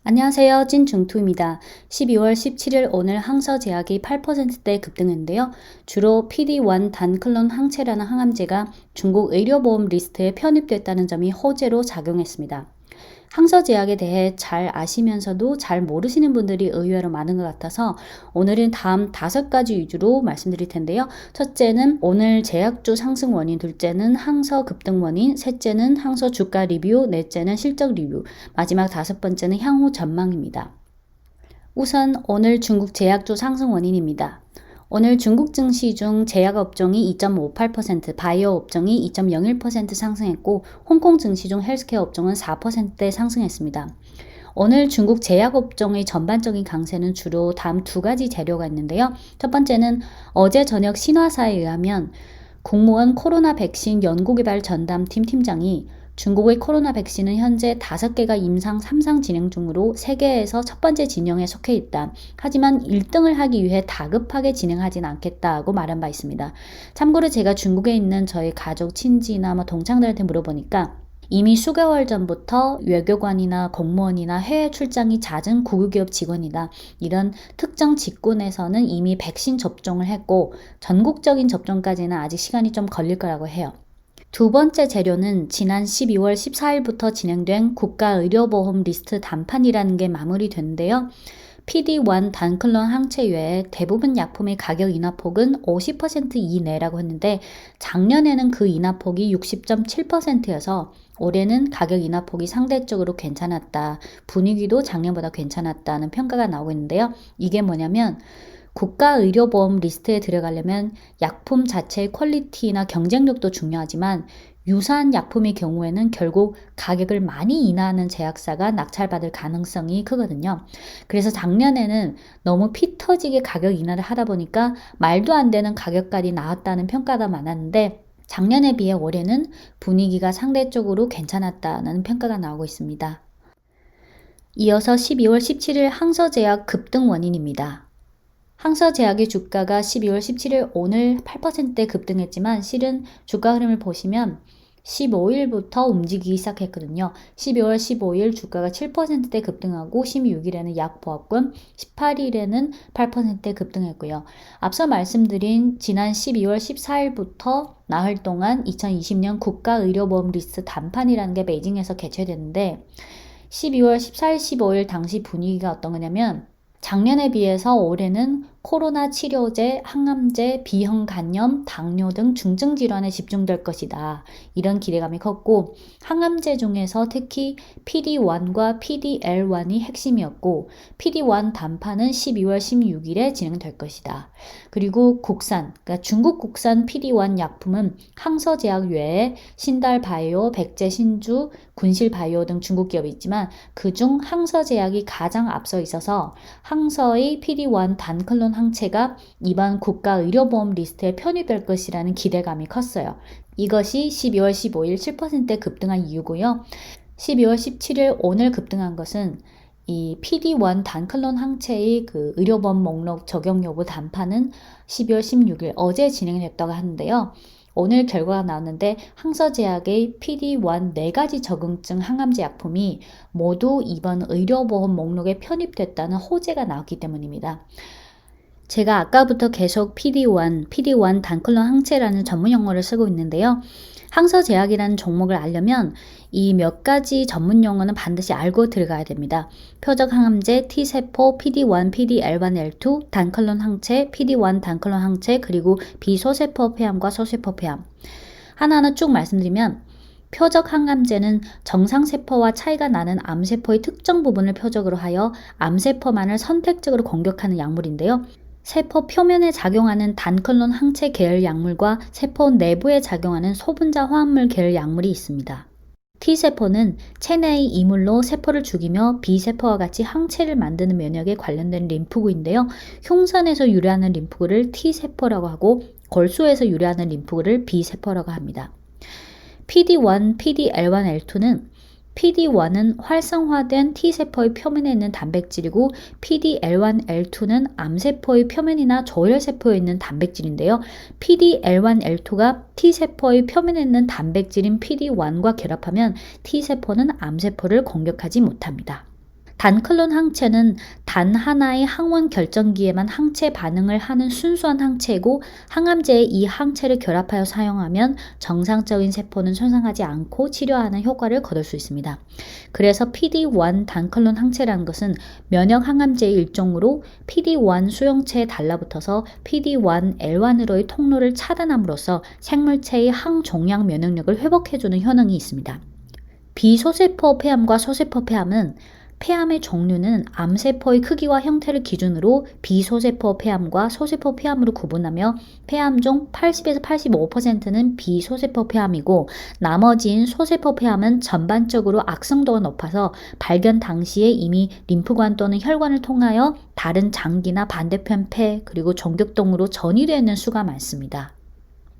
안녕하세요. 찐중투입니다. 12월 17일 오늘 항서제약이 8%대 급등했는데요. 주로 PD-1 단클론 항체라는 항암제가 중국 의료보험 리스트에 편입됐다는 점이 호재로 작용했습니다. 항서제약에 대해 잘 아시면서도 잘 모르시는 분들이 의외로 많은 것 같아서 오늘은 다음 5가지 위주로 말씀드릴 텐데요. 첫째는 오늘 제약주 상승 원인, 둘째는 항서 급등 원인, 셋째는 항서 주가 리뷰, 넷째는 실적 리뷰, 마지막 5번째는 향후 전망입니다. 우선 오늘 중국 제약주 상승 원인입니다. 오늘 중국 증시 중 제약 업종이 2.58%, 바이오 업종이 2.01% 상승했고 홍콩 증시 중 헬스케어 업종은 4%대 상승했습니다. 오늘 중국 제약 업종의 전반적인 강세는 주로 다음 2가지 재료가 있는데요. 첫 번째는 어제 저녁 신화사에 의하면 국무원 코로나 백신 연구개발 전담팀 팀장이 중국의 코로나 백신은 현재 5개가 임상 3상 진행 중으로 세계에서 첫 번째 진영에 속해 있다. 하지만 1등을 하기 위해 다급하게 진행하진 않겠다고 말한 바 있습니다. 참고로 제가 중국에 있는 저희 가족, 친지나 동창들한테 물어보니까 이미 수개월 전부터 외교관이나 공무원이나 해외 출장이 잦은 국유기업 직원이다. 이런 특정 직군에서는 이미 백신 접종을 했고 전국적인 접종까지는 아직 시간이 좀 걸릴 거라고 해요. 두 번째 재료는 지난 12월 14일부터 진행된 국가의료보험 리스트 단판이라는 게 마무리됐는데요. PD-1 단클론 항체 외에 대부분 약품의 가격 인하폭은 50% 이내라고 했는데 작년에는 그 인하폭이 60.7%여서 올해는 가격 인하폭이 상대적으로 괜찮았다. 분위기도 작년보다 괜찮았다는 평가가 나오고 있는데요. 이게 뭐냐면 국가의료보험 리스트에 들어가려면 약품 자체의 퀄리티나 경쟁력도 중요하지만 유사한 약품의 경우에는 결국 가격을 많이 인하하는 제약사가 낙찰받을 가능성이 크거든요. 그래서 작년에는 너무 피 터지게 가격 인하를 하다 보니까 말도 안 되는 가격까지 나왔다는 평가가 많았는데 작년에 비해 올해는 분위기가 상대적으로 괜찮았다는 평가가 나오고 있습니다. 이어서 12월 17일 항서제약 급등 원인입니다. 항서제약의 주가가 12월 17일 오늘 8%대 급등했지만 실은 주가 흐름을 보시면 15일부터 움직이기 시작했거든요. 12월 15일 주가가 7%대 급등하고 16일에는 약보합권, 18일에는 8%대 급등했고요. 앞서 말씀드린 지난 12월 14일부터 나흘 동안 2020년 국가의료보험 리스트 단판이라는 게 베이징에서 개최됐는데 12월 14일, 15일 당시 분위기가 어떤 거냐면 작년에 비해서 올해는 코로나 치료제, 항암제, 비형 간염, 당뇨 등 중증 질환에 집중될 것이다. 이런 기대감이 컸고 항암제 중에서 특히 PD-1과 PD-L1이 핵심이었고 PD-1 단판은 12월 16일에 진행될 것이다. 그리고 그러니까 중국 국산 PD-1 약품은 항서제약 외에 신달바이오, 백제신주, 군실바이오 등 중국 기업이 있지만 그중 항서제약이 가장 앞서 있어서 항서의 PD-1 단클론 항체가 이번 국가의료보험 리스트에 편입될 것이라는 기대감이 컸어요. 이것이 12월 15일 7% 급등한 이유고요. 12월 17일 오늘 급등한 것은 이 PD-1 단클론 항체의 그 의료보험 목록 적용 여부 단판은 12월 16일 어제 진행됐다고 하는데요. 오늘 결과가 나왔는데 항서제약의 PD-1 4가지 적응증 항암제 약품이 모두 이번 의료보험 목록에 편입됐다는 호재가 나왔기 때문입니다. 제가 아까부터 계속 PD-1 단클론 항체라는 전문 용어를 쓰고 있는데요. 항서제약이라는 종목을 알려면 이 몇 가지 전문 용어는 반드시 알고 들어가야 됩니다. 표적 항암제, T세포, PD-1, PD-L1, L2, 단클론 항체, PD-1 단클론 항체, 그리고 비소세포 폐암과 소세포 폐암. 하나하나 쭉 말씀드리면 표적 항암제는 정상세포와 차이가 나는 암세포의 특정 부분을 표적으로 하여 암세포만을 선택적으로 공격하는 약물인데요. 세포 표면에 작용하는 단클론 항체 계열 약물과 세포 내부에 작용하는 소분자 화합물 계열 약물이 있습니다. T세포는 체내의 이물로 세포를 죽이며 B세포와 같이 항체를 만드는 면역에 관련된 림프구인데요. 흉선에서 유래하는 림프구를 T세포라고 하고 골수에서 유래하는 림프구를 B세포라고 합니다. PD-1, PD-L1, L2는 PD-1은 활성화된 T세포의 표면에 있는 단백질이고 PD-L1, L2는 암세포의 표면이나 조혈세포에 있는 단백질인데요. PD-L1, L2가 T세포의 표면에 있는 단백질인 PD-1과 결합하면 T세포는 암세포를 공격하지 못합니다. 단클론 항체는 단 하나의 항원 결정기에만 항체 반응을 하는 순수한 항체이고 항암제에 이 항체를 결합하여 사용하면 정상적인 세포는 손상하지 않고 치료하는 효과를 거둘 수 있습니다. 그래서 PD-1 단클론 항체라는 것은 면역 항암제의 일종으로 PD-1 수용체에 달라붙어서 PD-1L1으로의 통로를 차단함으로써 생물체의 항종양 면역력을 회복해주는 효능이 있습니다. 비소세포 폐암과 소세포 폐암은 폐암의 종류는 암세포의 크기와 형태를 기준으로 비소세포 폐암과 소세포 폐암으로 구분하며 폐암 중 80에서 85%는 비소세포 폐암이고 나머지인 소세포 폐암은 전반적으로 악성도가 높아서 발견 당시에 이미 림프관 또는 혈관을 통하여 다른 장기나 반대편 폐 그리고 종격동으로 전이되어 있는 수가 많습니다.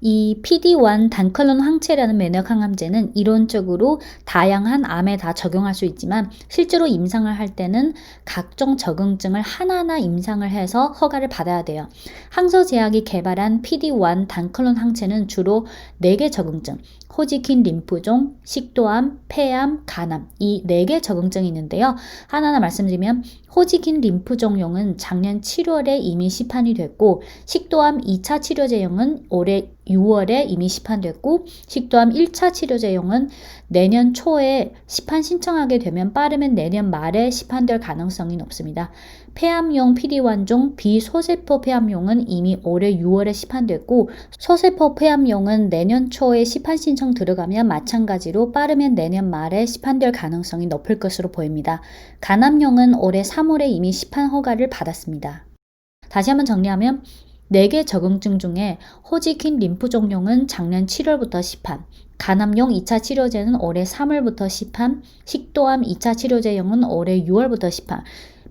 이 PD-1 단클론 항체라는 면역 항암제는 이론적으로 다양한 암에 다 적용할 수 있지만 실제로 임상을 할 때는 각종 적응증을 하나하나 임상을 해서 허가를 받아야 돼요. 항서제약이 개발한 PD-1 단클론 항체는 주로 4개 적응증, 호지킨 림프종, 식도암, 폐암, 간암 이 4개 적응증이 있는데요. 하나하나 말씀드리면 호지킨 림프종용은 작년 7월에 이미 시판이 됐고 식도암 2차 치료제용은 올해 6월에 이미 시판됐고 식도암 1차 치료제용은 내년 초에 시판 신청하게 되면 빠르면 내년 말에 시판될 가능성이 높습니다. 폐암용 PD-1 중 비소세포 폐암용은 이미 올해 6월에 시판됐고 소세포 폐암용은 내년 초에 시판 신청 들어가면 마찬가지로 빠르면 내년 말에 시판될 가능성이 높을 것으로 보입니다. 간암용은 올해 3월에 이미 시판 허가를 받았습니다. 다시 한번 정리하면 4개 적응증 중에 호지킨 림프종용은 작년 7월부터 시판, 간암용 2차 치료제는 올해 3월부터 시판, 식도암 2차 치료제용은 올해 6월부터 시판,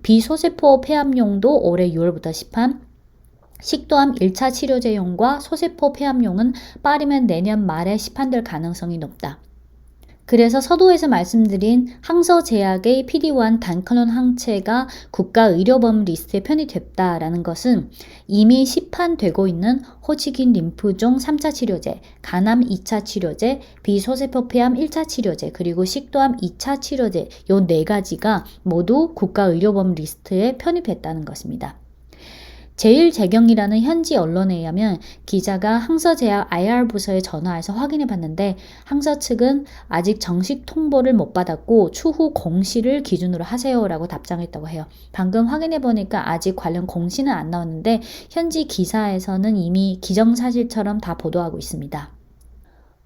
비소세포 폐암용도 올해 6월부터 시판, 식도암 1차 치료제용과 소세포 폐암용은 빠르면 내년 말에 시판될 가능성이 높다. 그래서 서두에서 말씀드린 항서제약의 PD-1 단클론 항체가 국가의료보험 리스트에 편입됐다라는 것은 이미 시판되고 있는 호치킨 림프종 3차 치료제, 간암 2차 치료제, 비소세포 폐암 1차 치료제, 그리고 식도암 2차 치료제 이 4가지가 모두 국가의료보험 리스트에 편입됐다는 것입니다. 제1재경이라는 현지 언론에 의하면 기자가 항서제약 IR 부서에 전화해서 확인해 봤는데 항서 측은 아직 정식 통보를 못 받았고 추후 공시를 기준으로 하세요라고 답장했다고 해요. 방금 확인해 보니까 아직 관련 공시는 안 나왔는데 현지 기사에서는 이미 기정사실처럼 다 보도하고 있습니다.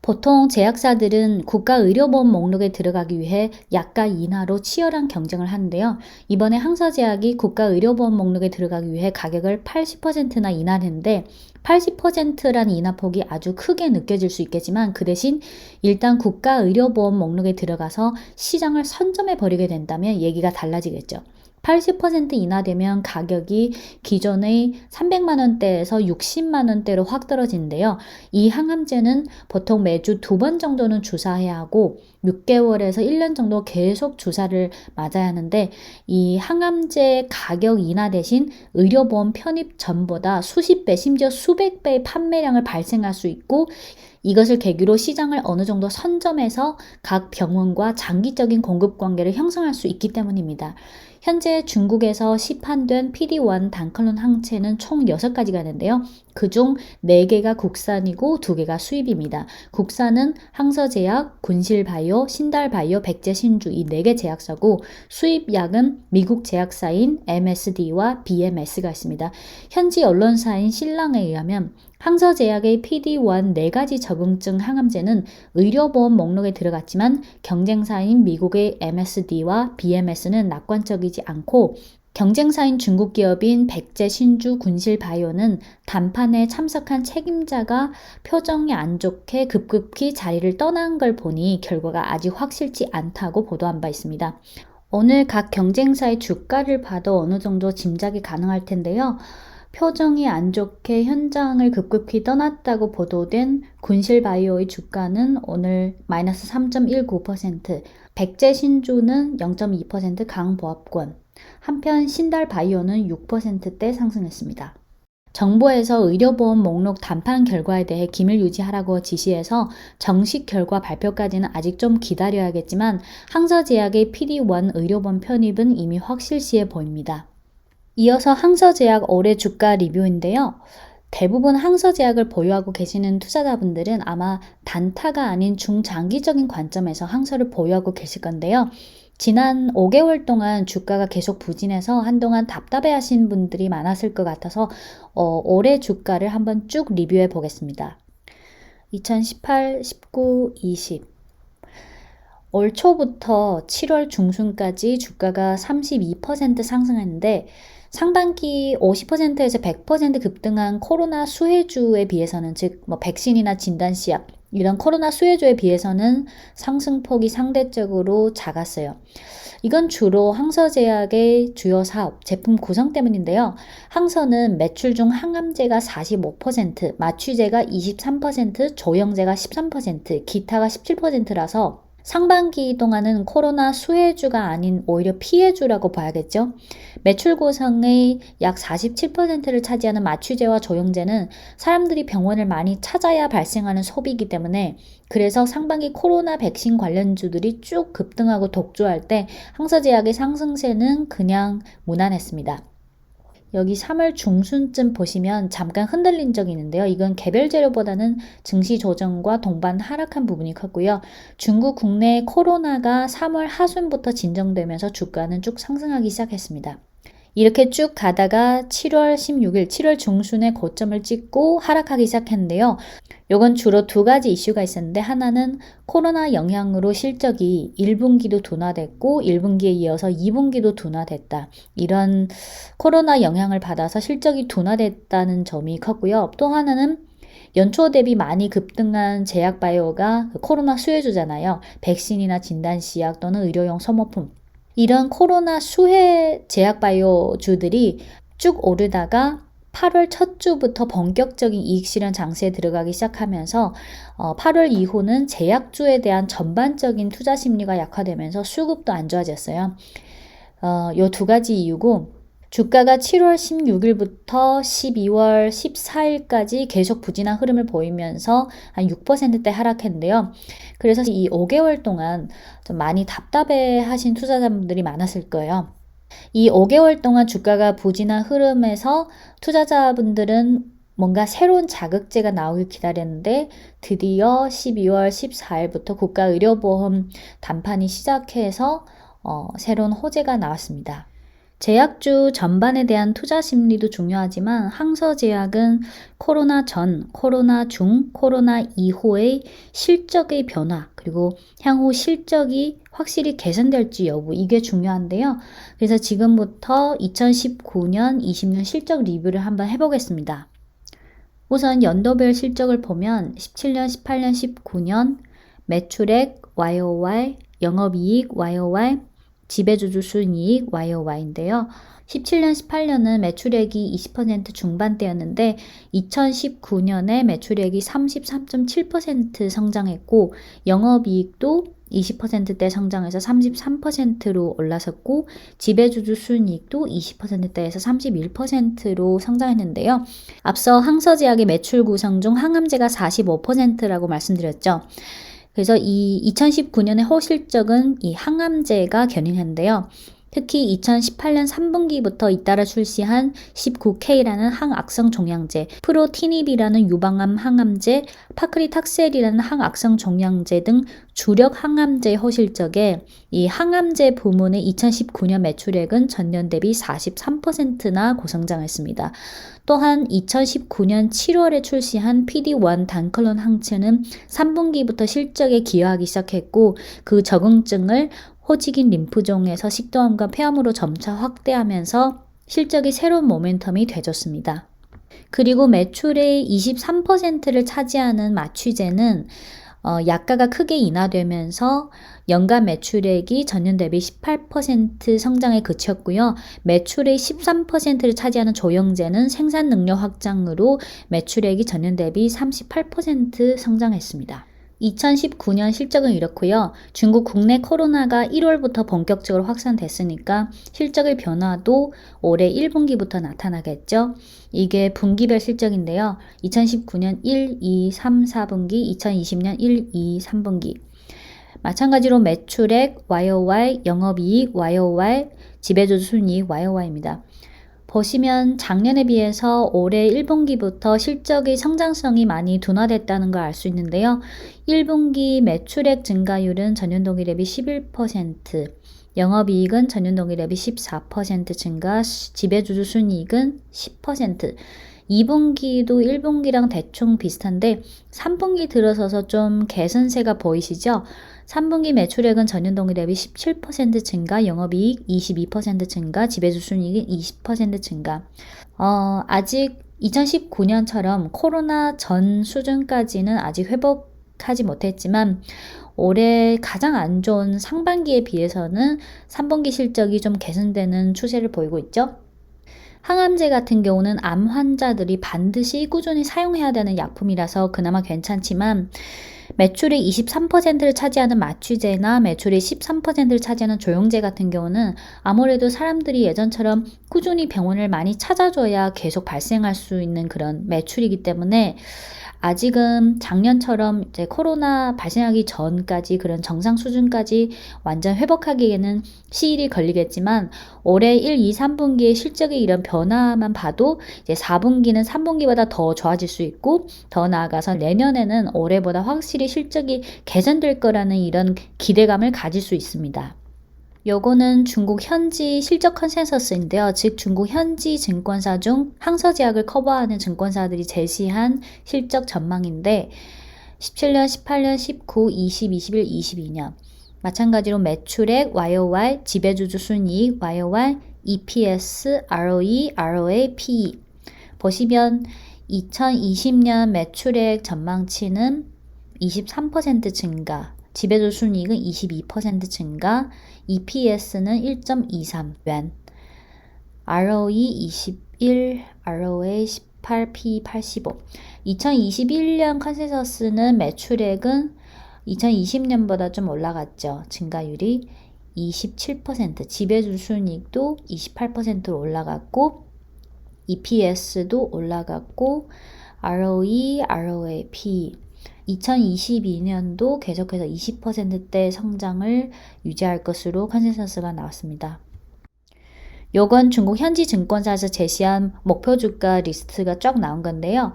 보통 제약사들은 국가의료보험 목록에 들어가기 위해 약가 인하로 치열한 경쟁을 하는데요. 이번에 항서제약이 국가의료보험 목록에 들어가기 위해 가격을 80%나 인하했는데 80%라는 인하폭이 아주 크게 느껴질 수 있겠지만 그 대신 일단 국가의료보험 목록에 들어가서 시장을 선점해 버리게 된다면 얘기가 달라지겠죠. 80% 인하되면 가격이 기존의 300만 원대에서 60만 원대로 확 떨어지는데요. 이 항암제는 보통 매주 2번 정도는 주사해야 하고 6개월에서 1년 정도 계속 주사를 맞아야 하는데 이 항암제 가격 인하 대신 의료보험 편입 전보다 수십 배 심지어 수백 배의 판매량을 발생할 수 있고 이것을 계기로 시장을 어느 정도 선점해서 각 병원과 장기적인 공급 관계를 형성할 수 있기 때문입니다. 현재 중국에서 시판된 PD-1 단클론 항체는 총 6가지가 있는데요. 그중 4개가 국산이고 2개가 수입입니다. 국산은 항서제약, 군실바이오, 신달바이오, 백제신주 이 4개 제약사고 수입약은 미국 제약사인 MSD와 BMS가 있습니다. 현지 언론사인 신랑에 의하면 항서제약의 PD-1 4가지 적응증 항암제는 의료보험 목록에 들어갔지만 경쟁사인 미국의 MSD와 BMS는 낙관적이지 않고 경쟁사인 중국 기업인 백제신주 군실바이오는談판에 참석한 책임자가 표정이 안 좋게 급급히 자리를 떠난 걸 보니 결과가 아직 확실치 않다고 보도한 바 있습니다. 오늘 각 경쟁사의 주가를 봐도 어느 정도 짐작이 가능할 텐데요. 표정이 안 좋게 현장을 급급히 떠났다고 보도된 군실바이오의 주가는 오늘 마이너스 3.19%, 백제신주는 0.2% 강보합권, 한편 신달바이오는 6%대 상승했습니다. 정부에서 의료보험 목록 단판 결과에 대해 기밀 유지하라고 지시해서 정식 결과 발표까지는 아직 좀 기다려야겠지만 항서제약의 PD1 의료보험 편입은 이미 확실시해 보입니다. 이어서 항서제약 올해 주가 리뷰인데요. 대부분 항서제약을 보유하고 계시는 투자자분들은 아마 단타가 아닌 중장기적인 관점에서 항서를 보유하고 계실 건데요. 지난 5개월 동안 주가가 계속 부진해서 한동안 답답해 하신 분들이 많았을 것 같아서 올해 주가를 한번 쭉 리뷰해 보겠습니다. 2018, 19, 20 올 초부터 7월 중순까지 주가가 32% 상승했는데 상반기 50%에서 100% 급등한 코로나 수혜주에 비해서는 즉 백신이나 진단시약 이런 코로나 수혜주에 비해서는 상승폭이 상대적으로 작았어요. 이건 주로 항서제약의 주요 사업, 제품 구성 때문인데요. 항서는 매출 중 항암제가 45%, 마취제가 23%, 조영제가 13%, 기타가 17%라서 상반기 동안은 코로나 수혜주가 아닌 오히려 피해주라고 봐야겠죠. 매출 구성의 약 47%를 차지하는 마취제와 조영제는 사람들이 병원을 많이 찾아야 발생하는 소비이기 때문에 그래서 상반기 코로나 백신 관련주들이 쭉 급등하고 독주할 때 항서제약의 상승세는 그냥 무난했습니다. 여기 3월 중순쯤 보시면 잠깐 흔들린 적이 있는데요. 이건 개별 재료보다는 증시 조정과 동반 하락한 부분이 컸고요. 중국 국내 코로나가 3월 하순부터 진정되면서 주가는 쭉 상승하기 시작했습니다. 이렇게 쭉 가다가 7월 16일, 7월 중순에 고점을 찍고 하락하기 시작했는데요. 요건 주로 두 가지 이슈가 있었는데 하나는 코로나 영향으로 실적이 1분기도 둔화됐고 1분기에 이어서 2분기도 둔화됐다. 이런 코로나 영향을 받아서 실적이 둔화됐다는 점이 컸고요. 또 하나는 연초 대비 많이 급등한 제약바이오가 코로나 수혜주잖아요. 백신이나 진단시약 또는 의료용 소모품. 이런 코로나 수혜 제약바이오주들이 쭉 오르다가 8월 첫 주부터 본격적인 이익 실현 장세에 들어가기 시작하면서 8월 이후는 제약주에 대한 전반적인 투자 심리가 약화되면서 수급도 안 좋아졌어요. 요 두 가지 이유고 주가가 7월 16일부터 12월 14일까지 계속 부진한 흐름을 보이면서 한 6%대 하락했는데요. 그래서 이 5개월 동안 좀 많이 답답해 하신 투자자분들이 많았을 거예요. 이 5개월 동안 주가가 부진한 흐름에서 투자자분들은 뭔가 새로운 자극제가 나오길 기다렸는데 드디어 12월 14일부터 국가의료보험 단판이 시작해서 새로운 호재가 나왔습니다. 제약주 전반에 대한 투자 심리도 중요하지만 항서제약은 코로나 전, 코로나 중, 코로나 이후의 실적의 변화 그리고 향후 실적이 확실히 개선될지 여부 이게 중요한데요. 그래서 지금부터 2019년, 20년 실적 리뷰를 한번 해보겠습니다. 우선 연도별 실적을 보면 17년, 18년, 19년 매출액 YOY, 영업이익 YOY, 지배주주 순이익 YOY인데요. 17년, 18년은 매출액이 20% 중반대였는데 2019년에 매출액이 33.7% 성장했고 영업이익도 20%대 성장해서 33%로 올라섰고 지배주주 순이익도 20%대에서 31%로 성장했는데요. 앞서 항서제약의 매출 구성 중 항암제가 45%라고 말씀드렸죠. 그래서 이 2019년의 호실적은 이 항암제가 견인했는데요. 특히 2018년 3분기부터 잇따라 출시한 19K라는 항악성 종양제, 프로티닙이라는 유방암 항암제, 파크리탁셀이라는 항악성 종양제 등 주력 항암제 호실적에 이 항암제 부문의 2019년 매출액은 전년 대비 43%나 고성장했습니다. 또한 2019년 7월에 출시한 PD1 단클론 항체는 3분기부터 실적에 기여하기 시작했고 그 적응증을 호직인 림프종에서 식도암과 폐암으로 점차 확대하면서 실적이 새로운 모멘텀이 되줬습니다. 그리고 매출의 23%를 차지하는 마취제는 약가가 크게 인하되면서 연간 매출액이 전년 대비 18% 성장에 그쳤고요. 매출의 13%를 차지하는 조영제는 생산 능력 확장으로 매출액이 전년 대비 38% 성장했습니다. 2019년 실적은 이렇고요. 중국 국내 코로나가 1월부터 본격적으로 확산됐으니까 실적의 변화도 올해 1분기부터 나타나겠죠. 이게 분기별 실적인데요. 2019년 1, 2, 3, 4분기, 2020년 1, 2, 3분기. 마찬가지로 매출액 YOY, 영업이익 YOY, 지배주주 순이익 YOY입니다. 보시면 작년에 비해서 올해 1분기부터 실적의 성장성이 많이 둔화됐다는 걸 알 수 있는데요. 1분기 매출액 증가율은 전년 동기 대비 11%, 영업이익은 전년 동기 대비 14% 증가, 지배주주 순이익은 10%. 2분기도 1분기랑 대충 비슷한데 3분기 들어서서 좀 개선세가 보이시죠? 3분기 매출액은 전년 동기 대비 17% 증가, 영업이익 22% 증가, 지배주주 순이익 20% 증가. 아직 2019년처럼 코로나 전 수준까지는 아직 회복하지 못했지만 올해 가장 안 좋은 상반기에 비해서는 3분기 실적이 좀 개선되는 추세를 보이고 있죠. 항암제 같은 경우는 암 환자들이 반드시 꾸준히 사용해야 되는 약품이라서 그나마 괜찮지만 매출의 23%를 차지하는 마취제나 매출의 13%를 차지하는 조영제 같은 경우는 아무래도 사람들이 예전처럼 꾸준히 병원을 많이 찾아줘야 계속 발생할 수 있는 그런 매출이기 때문에 아직은 작년처럼 이제 코로나 발생하기 전까지 그런 정상 수준까지 완전 회복하기에는 시일이 걸리겠지만 올해 1, 2, 3분기의 실적의 이런 변화만 봐도 이제 4분기는 3분기보다 더 좋아질 수 있고 더 나아가서 내년에는 올해보다 확실히 실적이 개선될 거라는 이런 기대감을 가질 수 있습니다. 요거는 중국 현지 실적 컨센서스인데요. 즉 중국 현지 증권사 중 항서제약을 커버하는 증권사들이 제시한 실적 전망인데 17년, 18년, 19, 20, 21, 22년 마찬가지로 매출액 YOY, 지배주주 순이익 YOY, EPS, ROE, ROA, PE 보시면 2020년 매출액 전망치는 23% 증가, 지배주주 순이익은 22% 증가, EPS는 1.23yuan, ROE 21, ROA 18, PE 85. 2021년 컨센서스는 매출액은 2020년보다 좀 올라갔죠. 증가율이 27%, 지배주주 순이익도 28%로 올라갔고 EPS도 올라갔고 ROE, ROA, PE 2022년도 계속해서 20%대 성장을 유지할 것으로 컨센서스가 나왔습니다. 요건 중국 현지 증권사에서 제시한 목표 주가 리스트가 쫙 나온 건데요.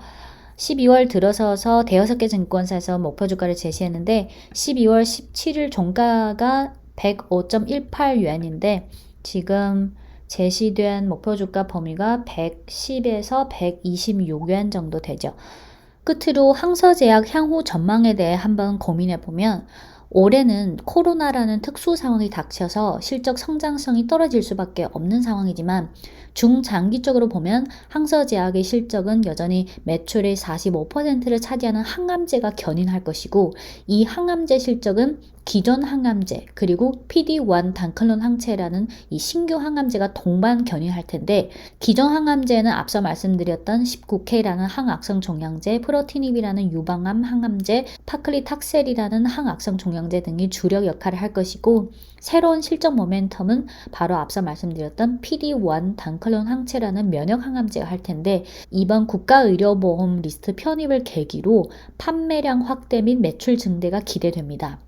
12월 들어서서 대여섯 개 증권사에서 목표 주가를 제시했는데 12월 17일 종가가 105.18yuan인데 지금 제시된 목표 주가 범위가 110에서 126yuan 정도 되죠. 끝으로 항서제약 향후 전망에 대해 한번 고민해 보면 올해는 코로나라는 특수 상황이 닥쳐서 실적 성장성이 떨어질 수밖에 없는 상황이지만 중장기적으로 보면 항서제약의 실적은 여전히 매출의 45%를 차지하는 항암제가 견인할 것이고 이 항암제 실적은 기존 항암제 그리고 PD-1 단클론 항체라는 이 신규 항암제가 동반 견인할 텐데 기존 항암제는 앞서 말씀드렸던 19K라는 항악성 종양제, 프로티닙이라는 유방암 항암제, 파클리탁셀이라는 항악성 종양제 등이 주력 역할을 할 것이고 새로운 실적 모멘텀은 바로 앞서 말씀드렸던 PD-1 단클론 항체라는 면역 항암제가 할 텐데 이번 국가의료보험 리스트 편입을 계기로 판매량 확대 및 매출 증대가 기대됩니다.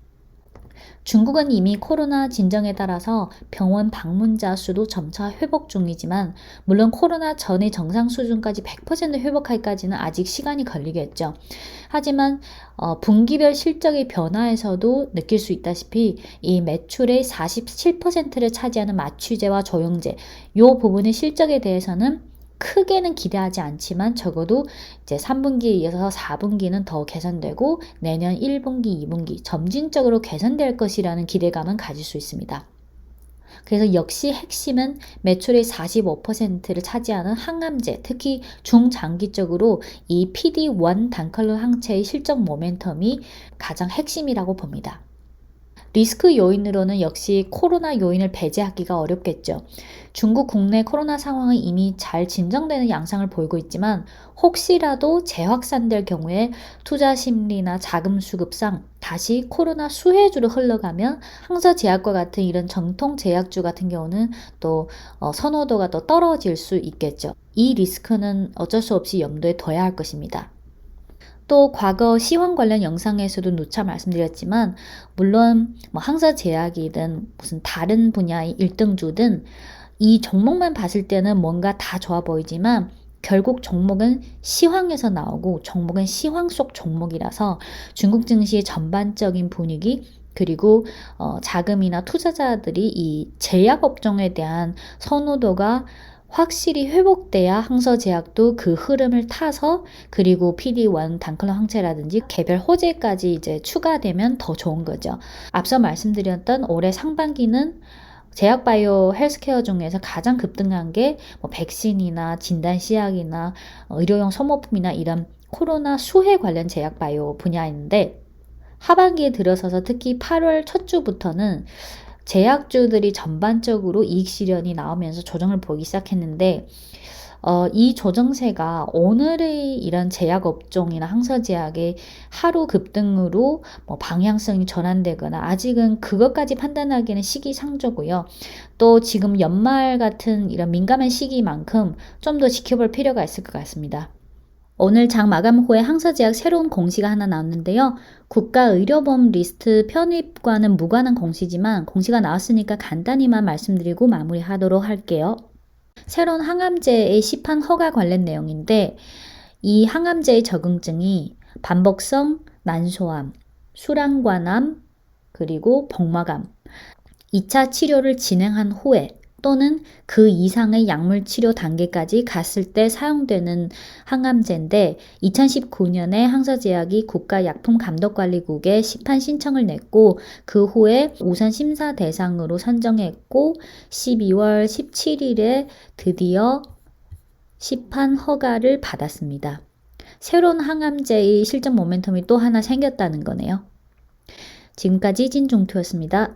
중국은 이미 코로나 진정에 따라서 병원 방문자 수도 점차 회복 중이지만 물론 코로나 전의 정상 수준까지 100% 회복할까지는 아직 시간이 걸리겠죠. 하지만 분기별 실적의 변화에서도 느낄 수 있다시피 이 매출의 47%를 차지하는 마취제와 조영제 이 부분의 실적에 대해서는 크게는 기대하지 않지만 적어도 이제 3분기에 이어서 4분기는 더 개선되고 내년 1분기, 2분기 점진적으로 개선될 것이라는 기대감은 가질 수 있습니다. 그래서 역시 핵심은 매출의 45%를 차지하는 항암제, 특히 중장기적으로 이 PD-1 단컬론 항체의 실적 모멘텀이 가장 핵심이라고 봅니다. 리스크 요인으로는 역시 코로나 요인을 배제하기가 어렵겠죠. 중국 국내 코로나 상황은 이미 잘 진정되는 양상을 보이고 있지만 혹시라도 재확산될 경우에 투자 심리나 자금 수급상 다시 코로나 수혜주로 흘러가면 항서제약과 같은 이런 정통 제약주 같은 경우는 또 선호도가 더 떨어질 수 있겠죠. 이 리스크는 어쩔 수 없이 염두에 둬야 할 것입니다. 또 과거 시황 관련 영상에서도 누차 말씀드렸지만 물론 항서제약이든 무슨 다른 분야의 1등주든 이 종목만 봤을 때는 뭔가 다 좋아 보이지만 결국 종목은 시황에서 나오고 종목은 시황 속 종목이라서 중국 증시의 전반적인 분위기 그리고 자금이나 투자자들이 이 제약 업종에 대한 선호도가 확실히 회복돼야 항서제약도 그 흐름을 타서 그리고 PD-1 단클론 항체라든지 개별 호재까지 이제 추가되면 더 좋은 거죠. 앞서 말씀드렸던 올해 상반기는 제약바이오 헬스케어 중에서 가장 급등한 게 백신이나 진단시약이나 의료용 소모품이나 이런 코로나 수혜 관련 제약바이오 분야인데 하반기에 들어서서 특히 8월 첫 주부터는 제약주들이 전반적으로 이익 실현이 나오면서 조정을 보이기 시작했는데 이 조정세가 오늘의 이런 제약업종이나 항서제약의 하루 급등으로 방향성이 전환되거나 아직은 그것까지 판단하기에는 시기상조고요. 또 지금 연말 같은 이런 민감한 시기만큼 좀 더 지켜볼 필요가 있을 것 같습니다. 오늘 장 마감 후에 항서제약 새로운 공시가 하나 나왔는데요. 국가의료보험 리스트 편입과는 무관한 공시지만 공시가 나왔으니까 간단히만 말씀드리고 마무리하도록 할게요. 새로운 항암제의 시판 허가 관련 내용인데 이 항암제의 적응증이 반복성 난소암, 수란관암, 그리고 복막암 2차 치료를 진행한 후에 또는 그 이상의 약물 치료 단계까지 갔을 때 사용되는 항암제인데 2019년에 항서제약이 국가약품감독관리국에 시판 신청을 냈고 그 후에 우선 심사 대상으로 선정했고 12월 17일에 드디어 시판 허가를 받았습니다. 새로운 항암제의 실전 모멘텀이 또 하나 생겼다는 거네요. 지금까지 진종투였습니다.